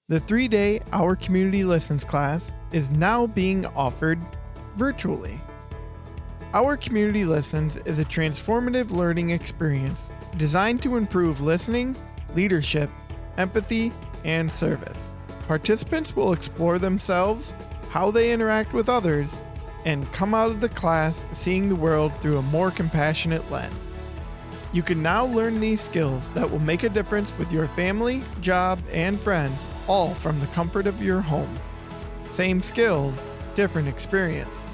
The 3-day Our Community Listens class is now being offered virtually. Our Community Listens is a transformative learning experience designed to improve listening, leadership, empathy, and service. Participants will explore themselves, how they interact with others, and come out of the class seeing the world through a more compassionate lens. You can now learn these skills that will make a difference with your family, job, and friends, all from the comfort of your home. Same skills, different experience.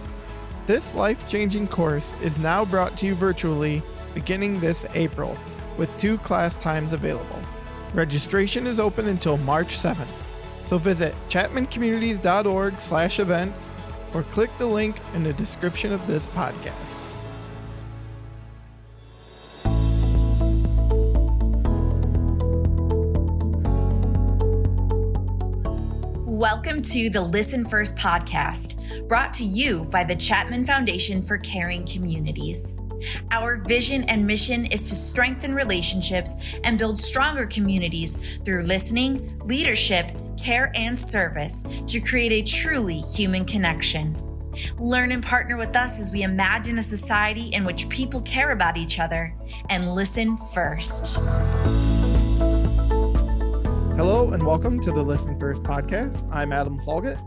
This life-changing course is now brought to you virtually beginning this April, with 2 class times available. Registration is open until March 7th, so visit chapmancommunities.org/events or click the link in the description of this podcast. Welcome to the Listen First podcast, brought to you by the Chapman Foundation for Caring Communities. Our vision and mission is to strengthen relationships and build stronger communities through listening, leadership, care, and service to create a truly human connection. Learn and partner with us as we imagine a society in which people care about each other and listen first. Hello and welcome to the Listen First podcast. I'm Adam Solgett,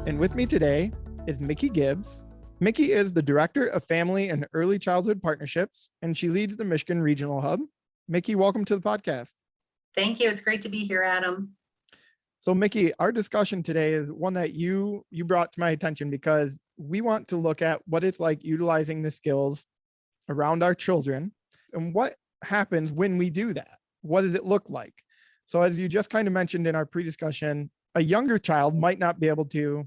and with me today is Mickey Gibbs. Mickey is the Director of Family and Early Childhood Partnerships, and she leads the Michigan Regional Hub. Mickey, welcome to the podcast. Thank you. It's great to be here, Adam. So Mickey, our discussion today is one that you brought to my attention because we want to look at what it's like utilizing the skills around our children and what happens when we do that. What does it look like? So as you just kind of mentioned in our pre-discussion, a younger child might not be able to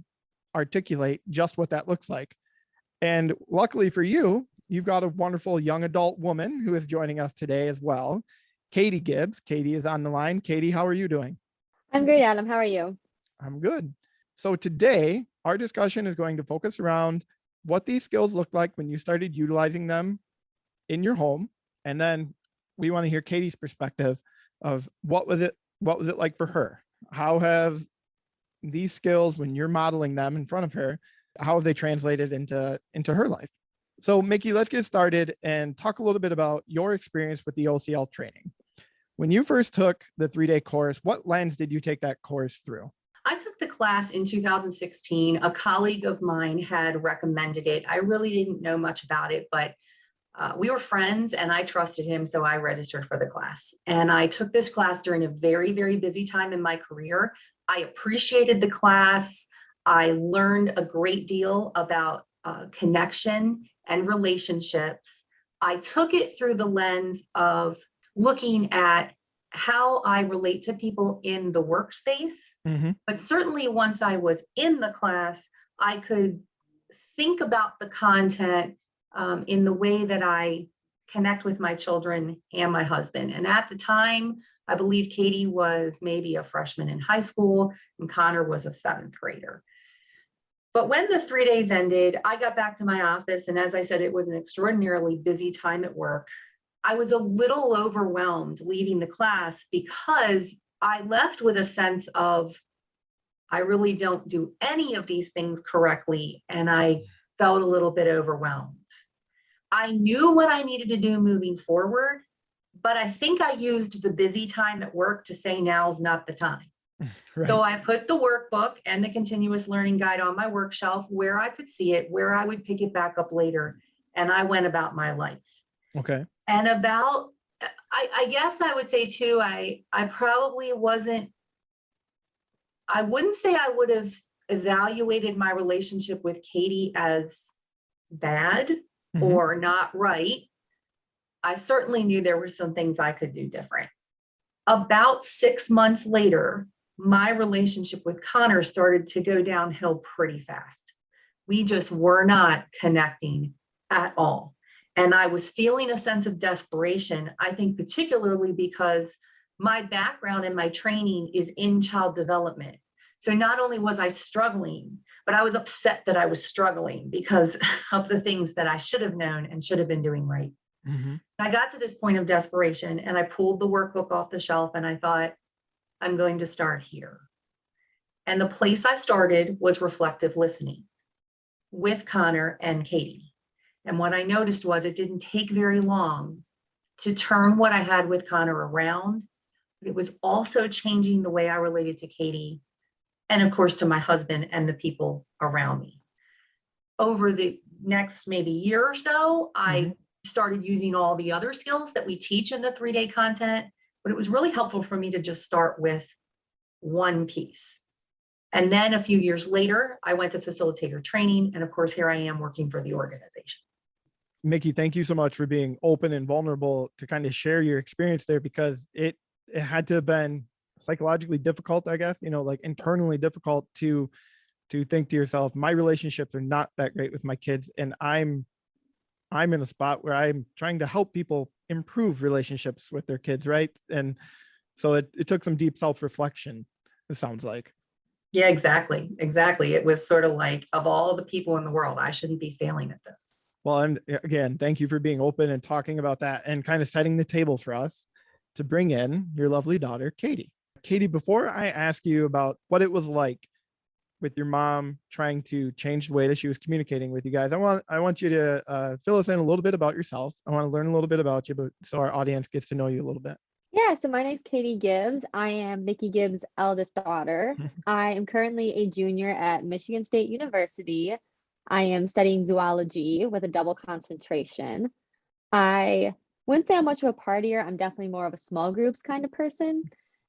articulate just what that looks like. And luckily for you, you've got a wonderful young adult woman who is joining us today as well, Katie Gibbs. Katie is on the line. Katie, how are you doing? I'm great, Adam. How are you? I'm good. So today, our discussion is going to focus around what these skills look like when you started utilizing them in your home. And then we want to hear Katie's perspective of what was it like for her? How have these skills, when you're modeling them in front of her, how have they translated into her life? So Mickey, let's get started and talk a little bit about your experience with the OCL training. When you first took the 3-day course, what lens did you take that course through? I took the class in 2016. A colleague of mine had recommended it. I really didn't know much about it, but we were friends and I trusted him, so I registered for the class. And I took this class during a very, very busy time in my career. I appreciated the class. I learned a great deal about connection and relationships. I took it through the lens of looking at how I relate to people in the workspace. Mm-hmm. But certainly once I was in the class, I could think about the content in the way that I connect with my children and my husband. And at the time, I believe Katie was maybe a freshman in high school and Connor was a 7th grader. But when the 3 days ended, I got back to my office. And as I said, it was an extraordinarily busy time at work. I was a little overwhelmed leaving the class because I left with a sense of, I really don't do any of these things correctly. And I felt a little bit overwhelmed. I knew what I needed to do moving forward, but I think I used the busy time at work to say now's not the time. Right. So I put the workbook and the continuous learning guide on my work shelf where I could see it, where I would pick it back up later. And I went about my life. Okay. And I guess I would say too, I probably I wouldn't say I would have evaluated my relationship with Katie as bad or not right. I certainly knew there were some things I could do different. About 6 months later, my relationship with Connor started to go downhill pretty fast. We just were not connecting at all. And I was feeling a sense of desperation, I think particularly because my background and my training is in child development. So not only was I struggling, but I was upset that I was struggling because of the things that I should have known and should have been doing right. Mm-hmm. I got to this point of desperation and I pulled the workbook off the shelf and I thought, I'm going to start here. And the place I started was reflective listening with Connor and Katie. And what I noticed was it didn't take very long to turn what I had with Connor around. It was also changing the way I related to Katie and, of course, to my husband and the people around me. Over the next maybe year or so, I started using all the other skills that we teach in the 3-day content, but it was really helpful for me to just start with one piece. And then a few years later, I went to facilitator training. And of course, here I am working for the organization. Mickey, thank you so much for being open and vulnerable to kind of share your experience there, because it had to have been psychologically difficult, I guess, like internally difficult to think to yourself, my relationships are not that great with my kids. And I'm in a spot where I'm trying to help people improve relationships with their kids. Right. And so it took some deep self-reflection, it sounds like. Yeah, exactly. It was sort of like, of all the people in the world, I shouldn't be failing at this. Well, and again, thank you for being open and talking about that and kind of setting the table for us to bring in your lovely daughter, Katie. Katie, before I ask you about what it was like with your mom trying to change the way that she was communicating with you guys, I want you to fill us in a little bit about yourself. I want to learn a little bit about you, but so our audience gets to know you a little bit. Yeah, so my name's Katie Gibbs. I am Mickey Gibbs' eldest daughter. I am currently a junior at Michigan State University. I am studying zoology with a double concentration. I wouldn't say I'm much of a partier. I'm definitely more of a small groups kind of person.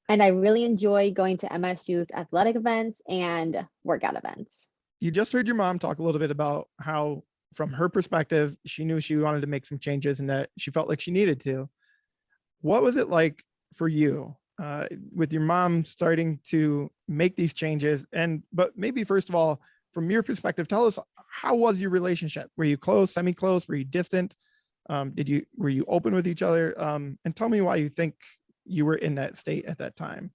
And I really enjoy going to MSU's athletic events and workout events. You just heard your mom talk a little bit about how, from her perspective, she knew she wanted to make some changes and that she felt like she needed to. What was it like for you with your mom starting to make these changes? But maybe first of all, from your perspective, tell us, how was your relationship? Were you close, semi-close? Were you distant? Were you open with each other? And tell me why you think you were in that state at that time.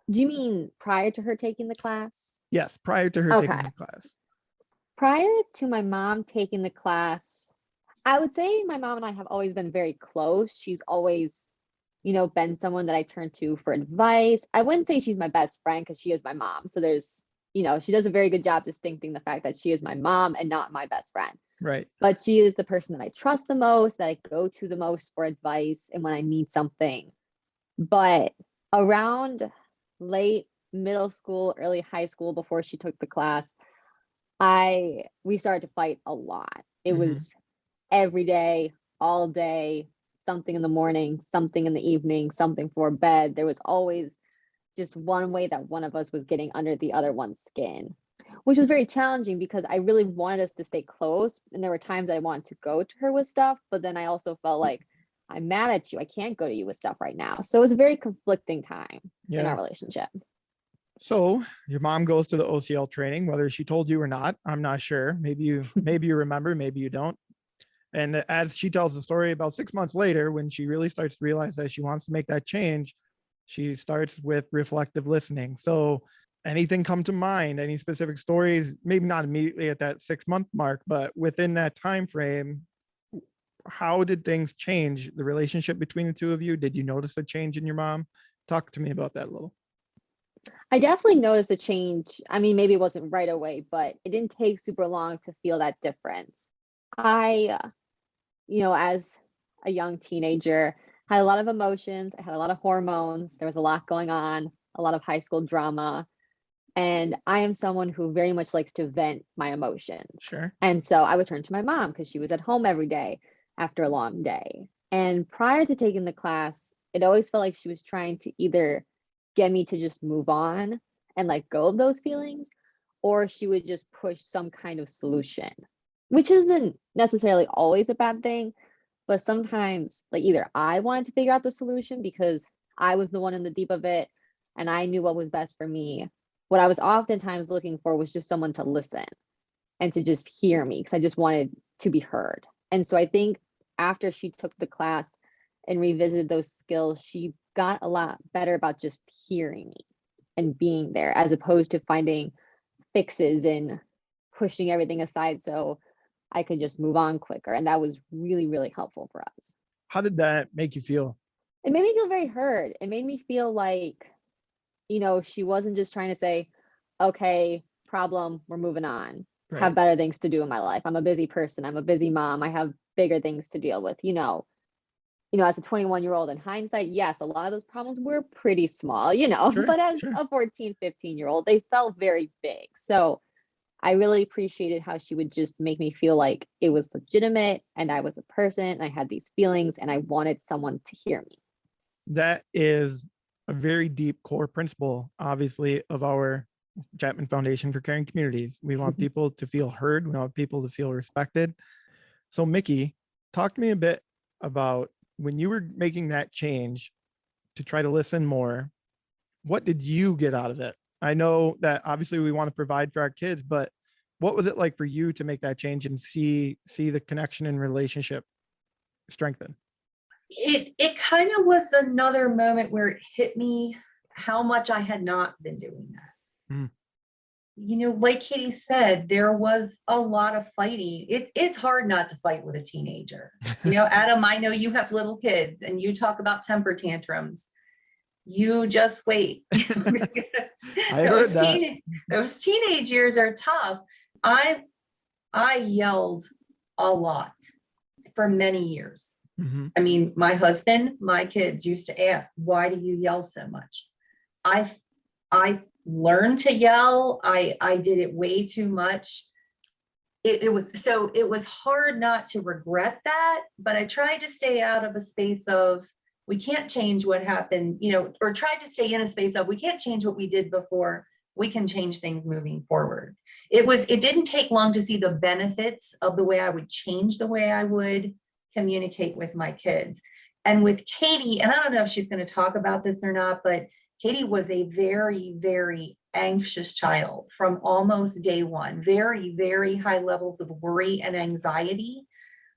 Do you mean prior to her taking the class? Yes, prior to her taking the class. Prior to my mom taking the class, I would say my mom and I have always been very close. She's always, been someone that I turn to for advice. I wouldn't say she's my best friend because she is my mom. So there's, she does a very good job distincting the fact that she is my mom and not my best friend. Right. But she is the person that I trust the most, that I go to the most for advice and when I need something. But around late middle school, early high school, before she took the class, we started to fight a lot. It was every day, all day, something in the morning, something in the evening, something for bed. There was always just one way that one of us was getting under the other one's skin, which was very challenging because I really wanted us to stay close. And there were times I wanted to go to her with stuff, but then I also felt like, I'm mad at you. I can't go to you with stuff right now. So it was a very conflicting time in our relationship. So your mom goes to the OCL training, whether she told you or not, I'm not sure. Maybe you remember, maybe you don't. And as she tells the story, about 6 months later, when she really starts to realize that she wants to make that change, she starts with reflective listening. So anything come to mind, any specific stories, maybe not immediately at that 6-month mark, but within that time frame, how did things change, the relationship between the two of you? Did you notice a change in your mom? Talk to me about that a little. I definitely noticed a change. I mean, maybe it wasn't right away, but it didn't take super long to feel that difference. I, as a young teenager, had a lot of emotions. I had a lot of hormones. There was a lot going on, a lot of high school drama. And I am someone who very much likes to vent my emotions. Sure. And so I would turn to my mom because she was at home every day after a long day. And prior to taking the class, it always felt like she was trying to either get me to just move on and let go of those feelings, or she would just push some kind of solution, which isn't necessarily always a bad thing. But sometimes, like, either I wanted to figure out the solution because I was the one in the deep of it and I knew what was best for me. What I was oftentimes looking for was just someone to listen and to just hear me because I just wanted to be heard. And so I think after she took the class and revisited those skills, she got a lot better about just hearing me and being there, as opposed to finding fixes and pushing everything aside so I could just move on quicker. And that was really, really helpful for us. How did that make you feel? It made me feel very heard. It made me feel like she wasn't just trying to say, okay, problem, we're moving on. Right. Have better things to do in my life. I'm a busy person. I'm a busy mom. I have bigger things to deal with. As a 21-year-old in hindsight, yes, a lot of those problems were pretty small, Sure, but as sure. a 14, 15-year-old, they felt very big. So I really appreciated how she would just make me feel like it was legitimate and I was a person and I had these feelings and I wanted someone to hear me. That is a very deep core principle, obviously, of our Chapman Foundation for Caring Communities. We want people to feel heard. We want people to feel respected. So, Mickey, talk to me a bit about when you were making that change to try to listen more. What did you get out of it? I know that obviously we want to provide for our kids, but what was it like for you to make that change and see the connection and relationship strengthen? It kind of was another moment where it hit me how much I had not been doing that. Mhm. Like Katie said, there was a lot of fighting. It's hard not to fight with a teenager. Adam, I know you have little kids and you talk about temper tantrums. You just wait. I heard that. Those teenage years are tough. I yelled a lot for many years. Mhm. I mean, my husband, my kids used to ask, why do you yell so much? I learned to yell. I did it way too much. It was hard not to regret that, but I tried to stay out of a space of, we can't change what happened, or tried to stay in a space of, we can't change what we did before. We can change things moving forward. It didn't take long to see the benefits of the way I would change the way I would communicate with my kids. And with Katie, and I don't know if she's going to talk about this or not, but Katie was a very, very anxious child from almost day one, very, very high levels of worry and anxiety.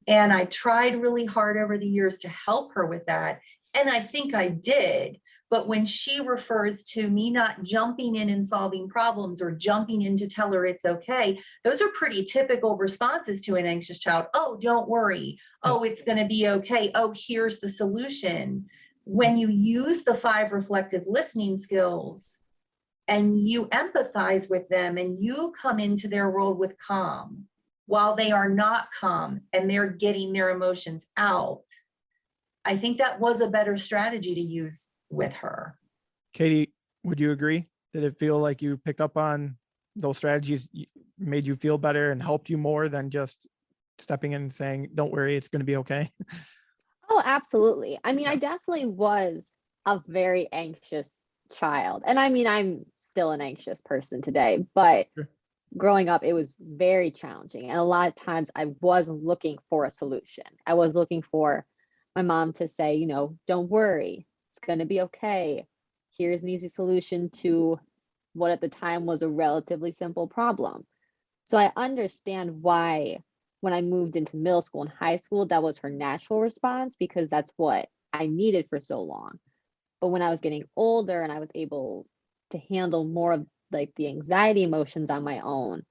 And I tried really hard over the years to help her with that. And I think I did. But when she refers to me not jumping in and solving problems or jumping in to tell her it's okay, those are pretty typical responses to an anxious child. Oh, don't worry. Oh, it's going to be okay. Oh, here's the solution. When you use the 5 reflective listening skills and you empathize with them and you come into their world with calm while they are not calm and they're getting their emotions out, I think that was a better strategy to use with her. Katie, would you agree? Did it feel like you picked up on those strategies, made you feel better and helped you more than just stepping in and saying, don't worry, it's going to be okay? Oh, absolutely. I mean, Yeah. I definitely was a very anxious child. And I mean, I'm still an anxious person today, but Sure. growing up, it was very challenging. And a lot of times I was looking for a solution. I was looking for my mom to say, don't worry, it's going to be okay. Here's an easy solution to what at the time was a relatively simple problem. So I understand why when I moved into middle school and high school, that was her natural response because that's what I needed for so long. But when I was getting older and I was able to handle more of like the anxiety emotions on my own,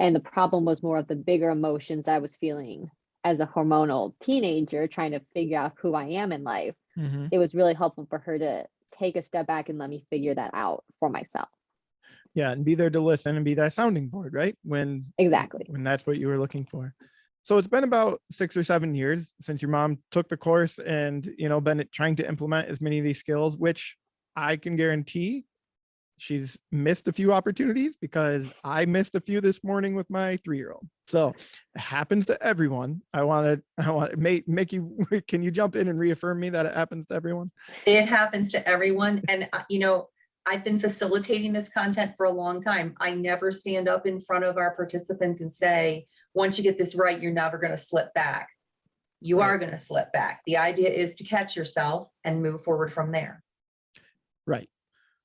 and the problem was more of the bigger emotions I was feeling as a hormonal teenager trying to figure out who I am in life, Mm-hmm. it was really helpful for her to take a step back and let me figure that out for myself. Yeah, and be there to listen and be that sounding board, right? Exactly. When that's what you were looking for. So it's been about 6 or 7 years since your mom took the course and, been trying to implement as many of these skills, which I can guarantee she's missed a few opportunities because I missed a few this morning with my 3-year-old. So it happens to everyone. I want Mickey, can you jump in and reaffirm me that it happens to everyone? It happens to everyone. And, I've been facilitating this content for a long time. I never stand up in front of our participants and say, once you get this right, you're never going to slip back. You Right. are going to slip back. The idea is to catch yourself and move forward from there. Right.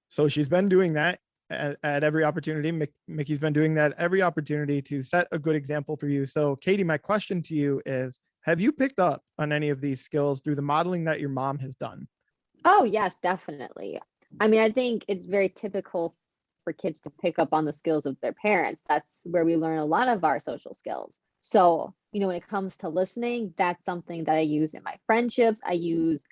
So she's been doing that at every opportunity. Mickey's been doing that every opportunity to set a good example for you. So Katie, my question to you is, have you picked up on any of these skills through the modeling that your mom has done? Oh, yes, definitely. I mean, I think it's very typical for kids to pick up on the skills of their parents. That's where we learn a lot of our social skills. So, when it comes to listening, that's something that I use in my friendships. I use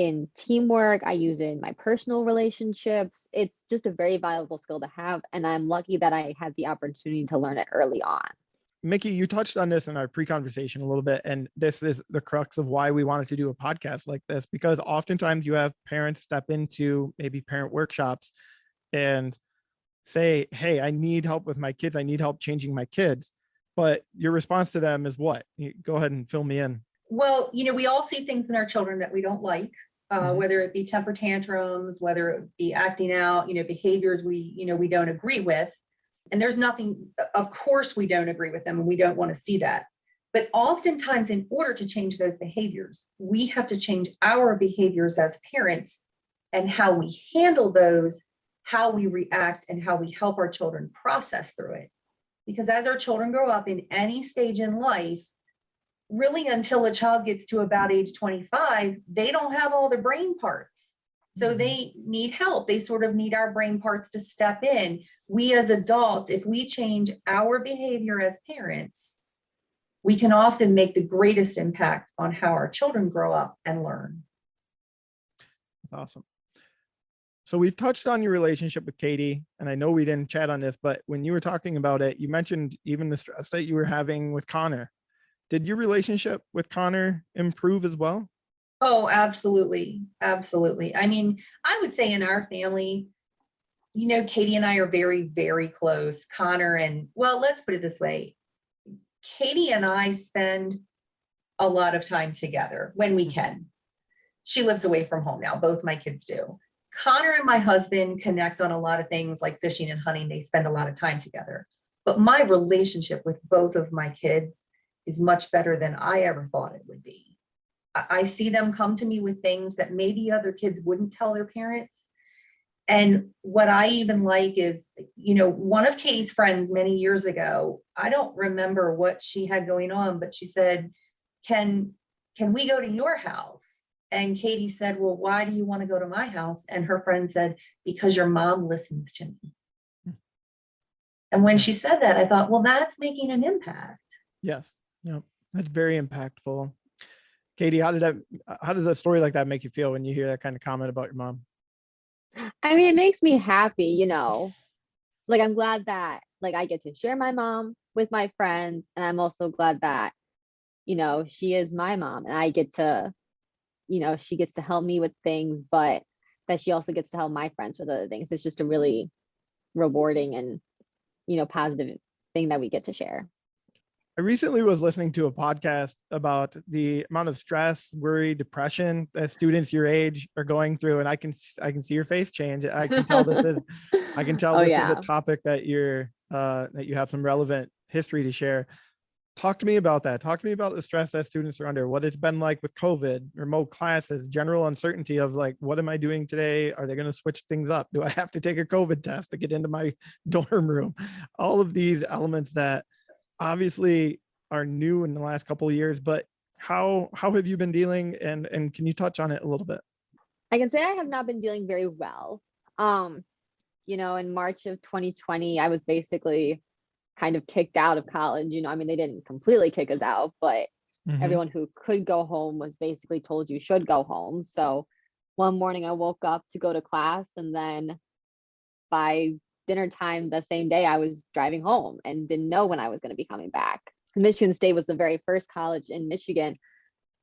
in teamwork. I use it in my personal relationships. It's just a very valuable skill to have. And I'm lucky that I had the opportunity to learn it early on. Mickey, you touched on this in our pre-conversation a little bit, and this is the crux of why we wanted to do a podcast like this, because oftentimes you have parents step into maybe parent workshops and say, hey, I need help with my kids. I need help changing my kids. But your response to them is what? Go ahead and fill me in. Well, we all see things in our children that we don't like, whether it be temper tantrums, whether it be acting out, behaviors we don't agree with. And there's nothing, of course, we don't agree with them and we don't want to see that. But oftentimes, in order to change those behaviors, we have to change our behaviors as parents and how we handle those, how we react, and how we help our children process through it. Because as our children grow up in any stage in life, really until a child gets to about age 25, they don't have all the brain parts. So they need help. They sort of need our brain parts to step in. We as adults, if we change our behavior as parents, we can often make the greatest impact on how our children grow up and learn. That's awesome. So we've touched on your relationship with Katie, and I know we didn't chat on this, but when you were talking about it, you mentioned even the stress that you were having with Connor. Did your relationship with Connor improve as well? Oh, absolutely. Absolutely. I mean, I would say in our family, Katie and I are very, very close. Connor and, well, let's put it this way. Katie and I spend a lot of time together when we can. She lives away from home now. Both my kids do. Connor and my husband connect on a lot of things like fishing and hunting. They spend a lot of time together. But my relationship with both of my kids is much better than I ever thought it would be. I see them come to me with things that maybe other kids wouldn't tell their parents. And what I even like is, one of Katie's friends many years ago, I don't remember what she had going on, but she said, can we go to your house? And Katie said, well, why do you want to go to my house? And her friend said, because your mom listens to me. And when she said that, I thought, well, that's making an impact. Yes. Yep. That's very impactful. Katie, how does a story like that make you feel when you hear that kind of comment about your mom? I mean, it makes me happy, like I'm glad that I get to share my mom with my friends. And I'm also glad that, she is my mom and I get to, she gets to help me with things, but that she also gets to help my friends with other things. It's just a really rewarding and, positive thing that we get to share. I recently was listening to a podcast about the amount of stress, worry, depression that students your age are going through, and I can see your face change. I can tell this is a topic that you have some relevant history to share. Talk to me about that. Talk to me about the stress that students are under, what it's been like with COVID, remote classes, general uncertainty of what am I doing today? Are they going to switch things up? Do I have to take a COVID test to get into my dorm room? All of these elements that obviously are new in the last couple of years, but how have you been dealing, and can you touch on it a little bit? I can say I have not been dealing very well. In March of 2020, I was basically kind of kicked out of college. I mean, they didn't completely kick us out, but everyone who could go home was basically told you should go home. So one morning I woke up to go to class, and then by dinner time the same day I was driving home and didn't know when I was going to be coming back. Michigan State was the very first college in Michigan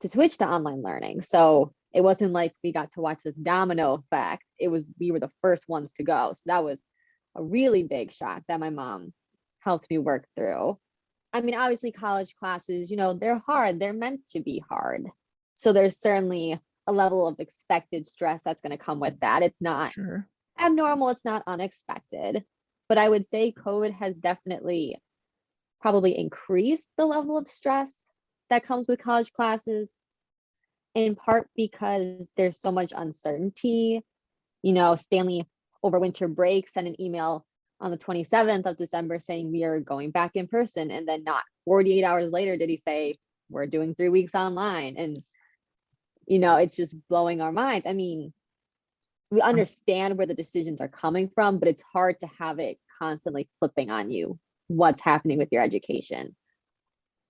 to switch to online learning. So it wasn't like we got to watch this domino effect. We were the first ones to go. So that was a really big shock that my mom helped me work through. I mean, obviously college classes, they're hard. They're meant to be hard. So there's certainly a level of expected stress that's going to come with that. It's not abnormal. It's not unexpected. But I would say COVID has definitely probably increased the level of stress that comes with college classes, in part because there's so much uncertainty. Stanley over winter break sent an email on the 27th of December saying we are going back in person. And then not 48 hours later did he say, we're doing 3 weeks online. And, it's just blowing our minds. I mean, we understand where the decisions are coming from, but it's hard to have it constantly flipping on you what's happening with your education.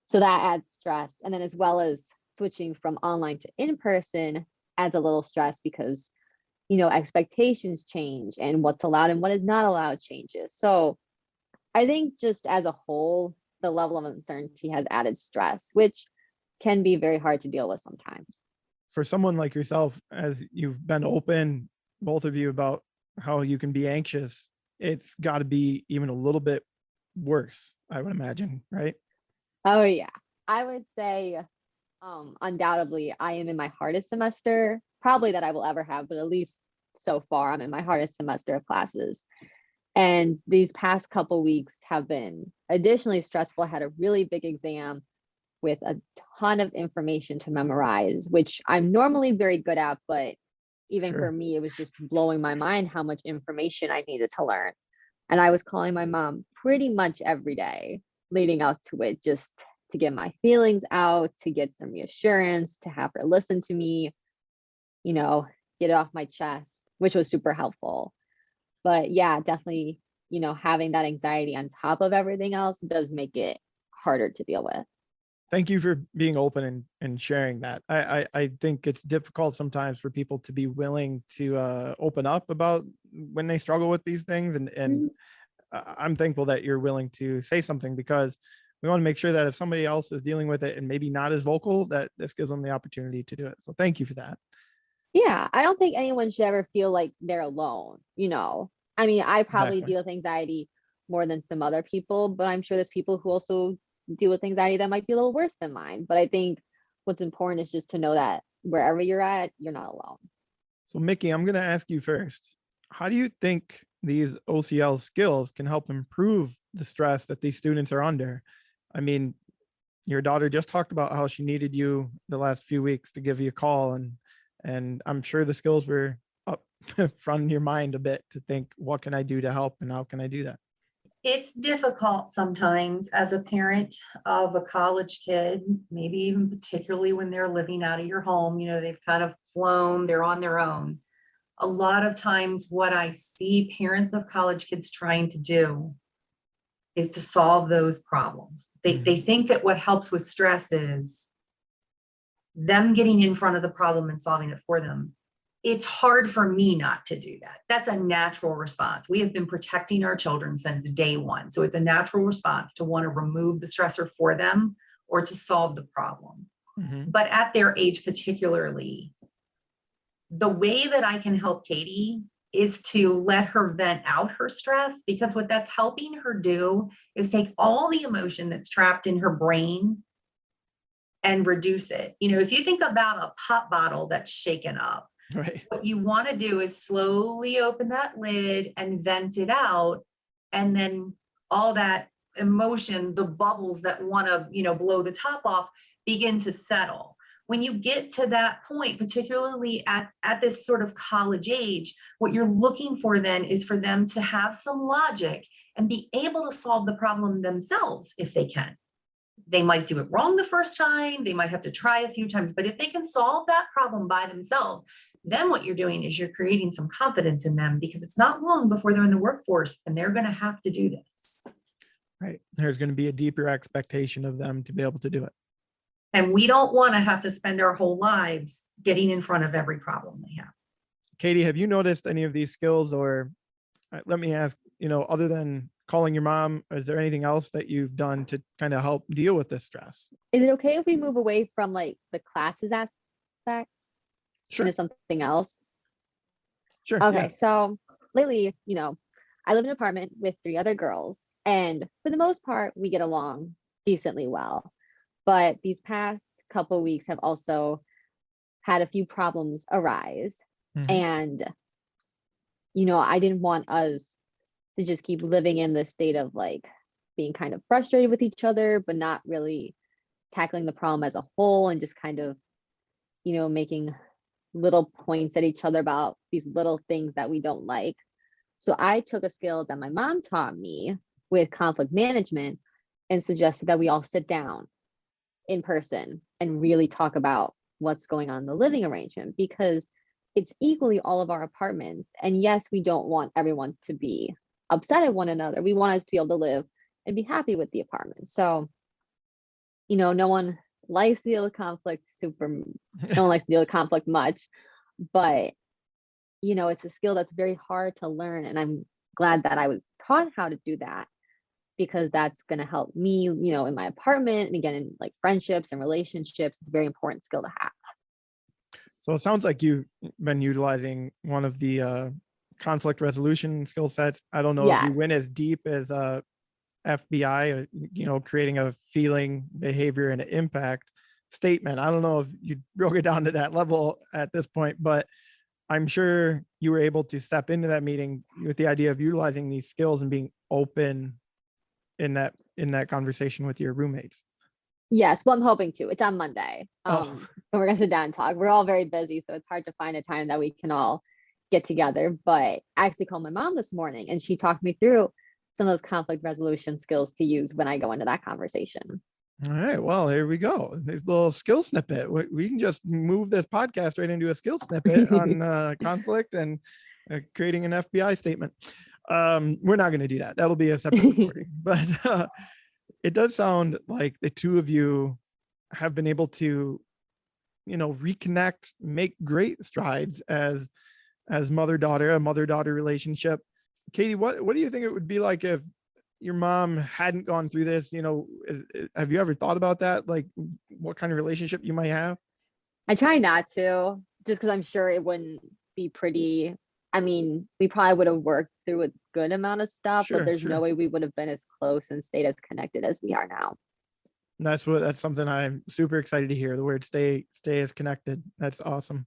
So that adds stress. And then as well as switching from online to in-person adds a little stress because, expectations change and what's allowed and what is not allowed changes. So I think just as a whole, the level of uncertainty has added stress, which can be very hard to deal with sometimes. For someone like yourself, as you've been open, both of you, about how you can be anxious, it's got to be even a little bit worse, I would imagine, right? Oh yeah. I would say undoubtedly I am in my hardest semester, probably that I will ever have, but at least so far I'm in my hardest semester of classes. And these past couple weeks have been additionally stressful. I had a really big exam with a ton of information to memorize, which I'm normally very good at, but even for Sure. me, it was just blowing my mind how much information I needed to learn. And I was calling my mom pretty much every day leading up to it, just to get my feelings out, to get some reassurance, to have her listen to me, get it off my chest, which was super helpful. But yeah, definitely, having that anxiety on top of everything else does make it harder to deal with. Thank you for being open and sharing that. I think it's difficult sometimes for people to be willing to open up about when they struggle with these things. And I'm thankful that you're willing to say something, because we want to make sure that if somebody else is dealing with it and maybe not as vocal, that this gives them the opportunity to do it. So thank you for that. Yeah, I don't think anyone should ever feel like they're alone. I mean, I probably Exactly. deal with anxiety more than some other people, but I'm sure there's people who also deal with anxiety that might be a little worse than mine. But I think what's important is just to know that wherever you're at, you're not alone. So Mickey, I'm going to ask you first. How do you think these OCL skills can help improve the stress that these students are under? I mean, your daughter just talked about how she needed you the last few weeks to give you a call, and I'm sure the skills were up front in your mind a bit to think, what can I do to help and how can I do that? It's difficult sometimes as a parent of a college kid, maybe even particularly when they're living out of your home, they've kind of flown, they're on their own. A lot of times what I see parents of college kids trying to do is to solve those problems. They think that what helps with stress is them getting in front of the problem and solving it for them. It's hard for me not to do that. That's a natural response. We have been protecting our children since day one. So it's a natural response to want to remove the stressor for them or to solve the problem. But at their age particularly, the way that I can help Katie is to let her vent out her stress, because what that's helping her do is take all the emotion that's trapped in her brain and reduce it. If you think about a pop bottle that's shaken up, Right. what you want to do is slowly open that lid and vent it out. And then all that emotion, the bubbles that want to, blow the top off, begin to settle. When you get to that point, particularly at this sort of college age, what you're looking for then is for them to have some logic and be able to solve the problem themselves if they can. They might do it wrong the first time. They might have to try a few times, but if they can solve that problem by themselves, then what you're doing is you're creating some confidence in them, because it's not long before they're in the workforce and they're going to have to do this. Right. There's going to be a deeper expectation of them to be able to do it. And we don't want to have to spend our whole lives getting in front of every problem they have. Katie, have you noticed any of these skills, or let me ask, other than calling your mom, is there anything else that you've done to kind of help deal with this stress? Is it okay if we move away from like the classes aspect Sure. into something else? Sure. Okay. Yeah. So lately, I live in an apartment with 3 other girls, and for the most part, we get along decently well. But these past couple weeks have also had a few problems arise. And, I didn't want us to just keep living in this state of like being kind of frustrated with each other, but not really tackling the problem as a whole, and just kind of, making little points at each other about these little things that we don't like. So I took a skill that my mom taught me with conflict management and suggested that we all sit down in person and really talk about what's going on in the living arrangement, because it's equally all of our apartments. And yes, we don't want everyone to be upset at one another. We want us to be able to live and be happy with the apartment. So, no one likes to deal with conflict no one likes to deal with conflict much, but it's a skill that's very hard to learn. And I'm glad that I was taught how to do that, because that's going to help me, in my apartment and again, in like friendships and relationships. It's a very important skill to have. So it sounds like you've been utilizing one of the conflict resolution skill sets. I don't know if you Yes. went as deep as FBI, creating a feeling, behavior, and impact statement. I don't know if you broke it down to that level at this point, but I'm sure you were able to step into that meeting with the idea of utilizing these skills and being open in that conversation with your roommates. Yes, well, I'm hoping to. It's on Monday. Oh. And we're gonna sit down and talk. We're all very busy, so it's hard to find a time that we can all get together. But I actually called my mom this morning, and she talked me through some of those conflict resolution skills to use when I go into that conversation. All right. Well, here we go. This little skill snippet. We can just move this podcast right into a skill snippet on conflict and creating an FBI statement. We're not going to do that. That'll be a separate recording. But it does sound like the two of you have been able to, reconnect, make great strides as mother-daughter, a mother-daughter relationship. Katie, what do you think it would be like if your mom hadn't gone through this? Have you ever thought about that? Like what kind of relationship you might have? I try not to, just because I'm sure it wouldn't be pretty. I mean, we probably would have worked through a good amount of stuff, Sure, but there's sure. no way we would have been as close and stayed as connected as we are now. That's something I'm super excited to hear. The word stay as connected. That's awesome.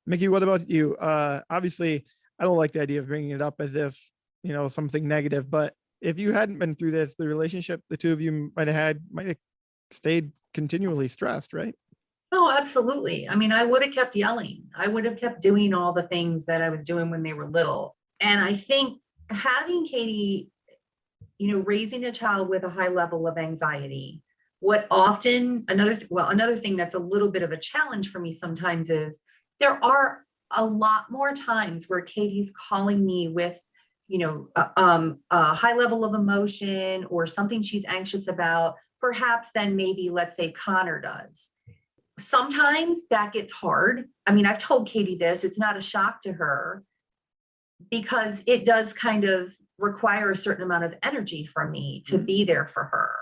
Mickey, what about you? Obviously, I don't like the idea of bringing it up as if, something negative, but if you hadn't been through this, the relationship the two of you might have stayed continually stressed, right? Oh, absolutely. I mean, I would have kept yelling. I would have kept doing all the things that I was doing when they were little. And I think having Katie, raising a child with a high level of anxiety, another thing that's a little bit of a challenge for me sometimes is there are a lot more times where Katie's calling me with, a high level of emotion or something she's anxious about, perhaps than maybe, let's say, Connor does. Sometimes that gets hard. I mean, I've told Katie this, it's not a shock to her because it does kind of require a certain amount of energy from me to be there for her.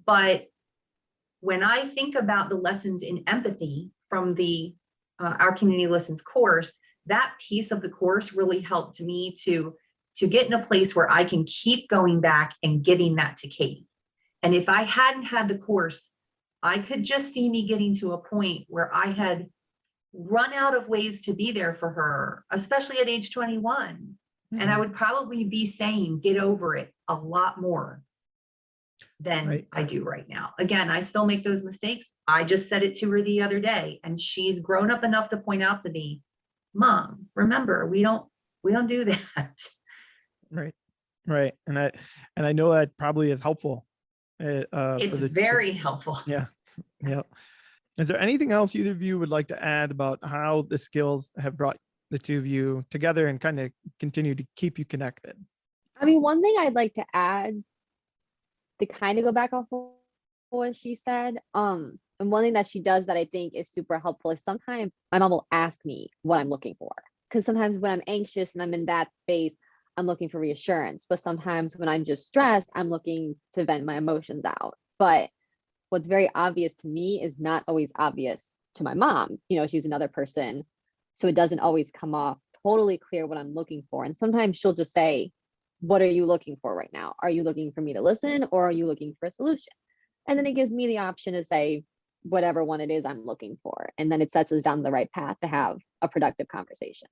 But when I think about the lessons in empathy from the Our Community Listens course, that piece of the course really helped me to get in a place where I can keep going back and giving that to Katie. And if I hadn't had the course, I could just see me getting to a point where I had run out of ways to be there for her, especially at age 21. Mm-hmm. And I would probably be saying, get over it a lot more than I do right now. Again, I still make those mistakes. I just said it to her the other day, and she's grown up enough to point out to me, Mom, remember, we don't do that. Right. And I know that probably is helpful. It's very helpful. Yeah. Is there anything else either of you would like to add about how the skills have brought the two of you together and kind of continue to keep you connected? I mean, one thing I'd like to add to kind of go back off of what she said, and one thing that she does that I think is super helpful is sometimes my mom will ask me what I'm looking for. Because sometimes when I'm anxious and I'm in that space, I'm looking for reassurance. But sometimes when I'm just stressed, I'm looking to vent my emotions out. But what's very obvious to me is not always obvious to my mom. She's another person. So it doesn't always come off totally clear what I'm looking for. And sometimes she'll just say, what are you looking for right now? Are you looking for me to listen, or are you looking for a solution? And then it gives me the option to say whatever one it is I'm looking for. And then it sets us down the right path to have a productive conversation.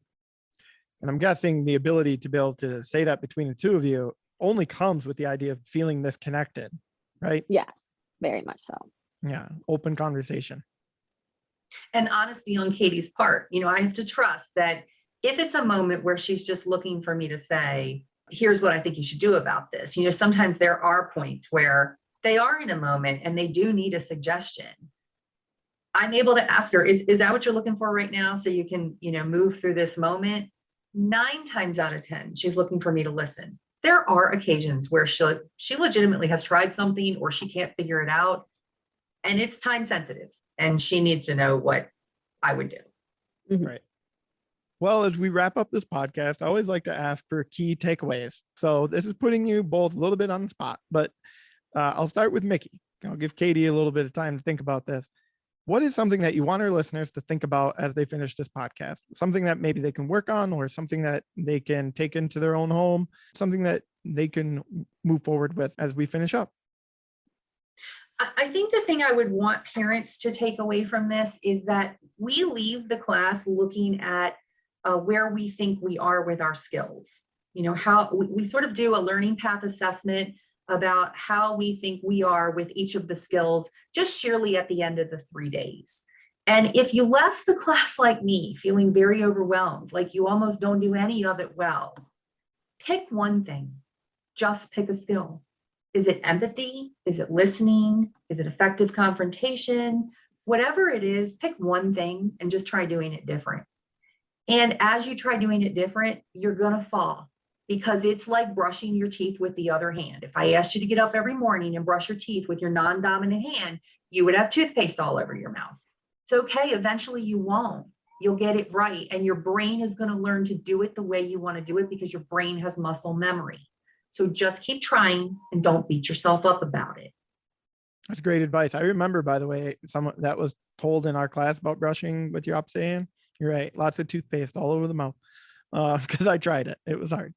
And I'm guessing the ability to be able to say that between the two of you only comes with the idea of feeling this connected, right? Yes, very much so. Yeah, open conversation. And honesty on Katie's part. I have to trust that if it's a moment where she's just looking for me to say, here's what I think you should do about this. Sometimes there are points where they are in a moment and they do need a suggestion. I'm able to ask her, is that what you're looking for right now? So you can, move through this moment. 9 times out of 10, she's looking for me to listen. There are occasions where she legitimately has tried something or she can't figure it out, and it's time sensitive and she needs to know what I would do. Mm-hmm. Right. Well, as we wrap up this podcast, I always like to ask for key takeaways. So this is putting you both a little bit on the spot, but I'll start with Mickey. I'll give Katie a little bit of time to think about this. What is something that you want our listeners to think about as they finish this podcast? Something that maybe they can work on, or something that they can take into their own home, something that they can move forward with as we finish up? I think the thing I would want parents to take away from this is that we leave the class looking at where we think we are with our skills. You know, how we sort of do a learning path assessment about how we think we are with each of the skills, just sheerly at the end of the 3 days. And if you left the class like me, feeling very overwhelmed, like you almost don't do any of it well, pick one thing. Just pick a skill. Is it empathy? Is it listening? Is it effective confrontation? Whatever it is, pick one thing and just try doing it different. And as you try doing it different, you're going to fall, because it's like brushing your teeth with the other hand. If I asked you to get up every morning and brush your teeth with your non-dominant hand, you would have toothpaste all over your mouth. It's okay. Eventually you won't. You'll get it right. And your brain is going to learn to do it the way you want to do it, because your brain has muscle memory. So just keep trying and don't beat yourself up about it. That's great advice. I remember, by the way, someone that was told in our class about brushing with your opposite hand. You're right. Lots of toothpaste all over the mouth, because I tried it. It was hard.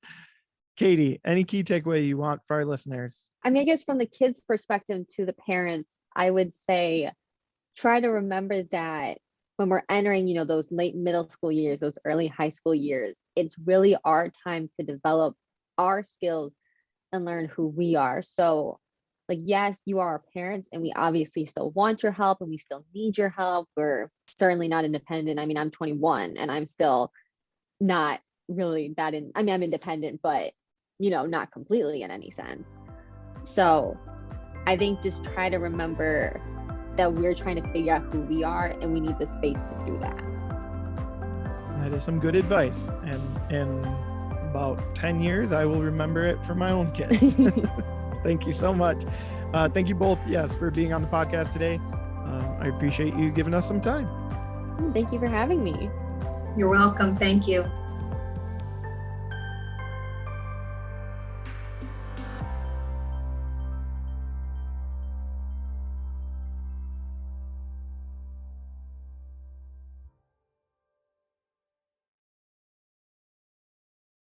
Katie, any key takeaway you want for our listeners? I mean, I guess from the kids' perspective to the parents, I would say try to remember that when we're entering, you know, those late middle school years, those early high school years, it's really our time to develop our skills and learn who we are. So, like, yes, you are our parents, and we obviously still want your help, and we still need your help. We're certainly not independent. I mean, I'm 21 and I'm still not really that I'm independent, but, you know, not completely in any sense. So I think just try to remember that we're trying to figure out who we are, and we need the space to do that. That is some good advice. And in about 10 years, I will remember it for my own kids. Thank you so much. Thank you both, yes, for being on the podcast today. I appreciate you giving us some time. Thank you for having me. You're welcome. Thank you.